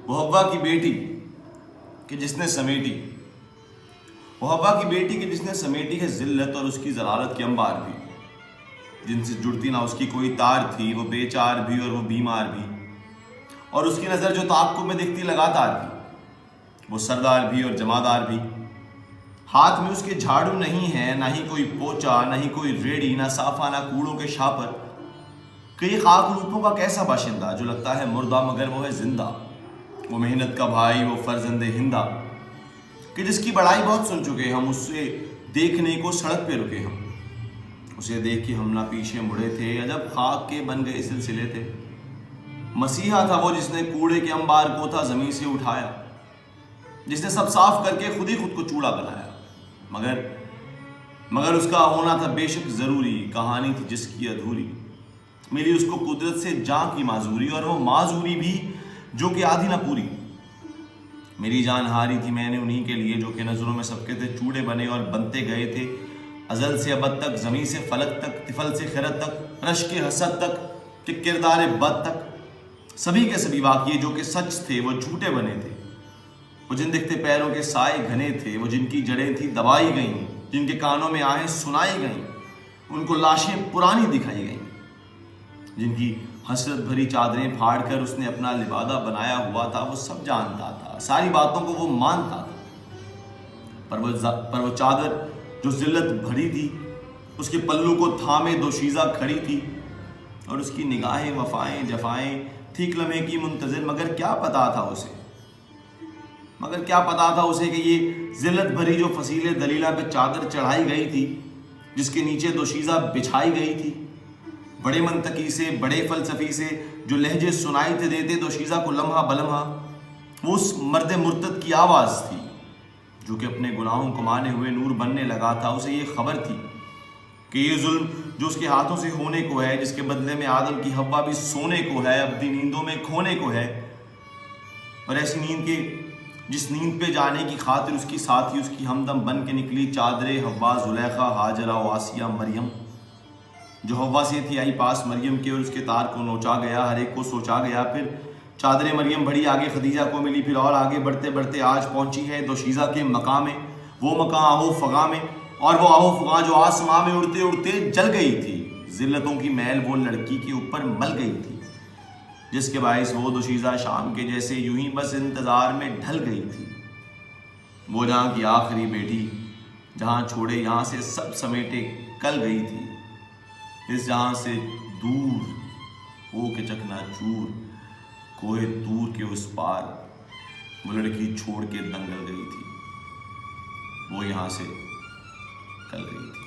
وہ ہوا کی بیٹی کہ جس نے سمیٹی، وہ ہوا کی بیٹی کہ جس نے سمیٹی ہے ذلت اور اس کی ضلالت کے انبار بھی، جن سے جڑتی نہ اس کی کوئی تار تھی، وہ بے چار بھی اور وہ بیمار بھی، اور اس کی نظر جو تعاقب میں دیکھتی لگاتار بھی، وہ سردار بھی اور جمادار بھی، ہاتھ میں اس کے جھاڑو نہیں ہے، نہ ہی کوئی پوچا، نہ ہی کوئی ریڑی، نہ صافہ، نہ کوڑوں کے شاپر، کئی خاک روپوں کا کیسا باشندہ جو لگتا ہے مردہ مگر وہ ہے زندہ، وہ محنت کا بھائی، وہ فرزند ہندہ کہ جس کی بڑائی بہت سن چکے ہم، اسے دیکھنے کو سڑک پہ رکے ہم، اسے دیکھ کے ہم نہ پیچھے مڑے تھے، عجب خاک کے بن گئے سلسلے تھے، مسیحا تھا وہ جس نے کوڑے کے انبار کو تھا زمین سے اٹھایا، جس نے سب صاف کر کے خود ہی خود کو چوڑا بنایا، مگر اس کا ہونا تھا بے شک ضروری، کہانی تھی جس کی ادھوری، ملی اس کو قدرت سے جان کی معذوری، اور وہ معذوری بھی جو کہ آدھی نہ پوری، میری جان ہاری تھی میں نے انہی کے لیے جو کہ نظروں میں سب کے تھے چوڑے بنے اور بنتے گئے تھے، ازل سے ابد تک، زمین سے فلک تک، طفل سے خرد تک، رش کے حسد تک کہ کردار بد تک، سبھی کے سبھی واقعے جو کہ سچ تھے وہ جھوٹے بنے تھے، وہ جن دکھتے پیروں کے سائے گھنے تھے، وہ جن کی جڑیں تھی دبائی گئیں، جن کے کانوں میں آہیں سنائی گئیں، ان کو لاشیں پرانی دکھائی گئیں، جن کی حسرت بھری چادریں پھاڑ کر اس نے اپنا لبادہ بنایا ہوا تھا، وہ سب جانتا تھا، ساری باتوں کو وہ مانتا تھا، پر وہ چادر جو ذلت بھری تھی، اس کے پلو کو تھامے دوشیزہ کھڑی تھی، اور اس کی نگاہیں وفائیں جفائیں تھی ایک لمحے کی منتظر، مگر کیا پتا تھا اسے کہ یہ ذلت بھری جو فصیل دلیلہ پہ چادر چڑھائی گئی تھی، جس کے نیچے دوشیزہ بچھائی گئی تھی، بڑے منطقی سے، بڑے فلسفی سے جو لہجے سنائی تھے دیتے دوشیزہ کو لمحہ بلمحہ، وہ اس مرد مرتد کی آواز تھی جو کہ اپنے گناہوں کو مانے ہوئے نور بننے لگا تھا، اسے یہ خبر تھی کہ یہ ظلم جو اس کے ہاتھوں سے ہونے کو ہے، جس کے بدلے میں آدم کی حوا بھی سونے کو ہے، ابدی نیندوں میں کھونے کو ہے، اور ایسی نیند کے جس نیند پہ جانے کی خاطر اس کی ساتھی اس کی ہمدم بن کے نکلی چادر حوا، زلیخا، ہاجرہ و آسیہ، مریم، جو حوا سے تھی آئی پاس مریم کے اور اس کے تار کو نوچا گیا، ہر ایک کو سوچا گیا، پھر چادر مریم بڑھی آگے خدیجہ کو ملی، پھر اور آگے بڑھتے بڑھتے آج پہنچی ہے دوشیزہ کے مقام میں، وہ مقام آہو فغاں میں، اور وہ آہو فغاں جو آسماں میں اڑتے اڑتے جل گئی تھی، ذلتوں کی میل وہ لڑکی کے اوپر مل گئی تھی، جس کے باعث وہ دوشیزہ شام کے جیسے یوں ہی بس انتظار میں ڈھل گئی تھی، وہ جہاں کی آخری بیٹی، جہاں چھوڑے یہاں سے سب سمیٹے کل گئی تھی، اس جہاں سے دور ہو کے چکنا چور کوہ دور کے اس پار، وہ لڑکی چھوڑ کے دنگل گئی تھی، وہ یہاں سے کل گئی تھی۔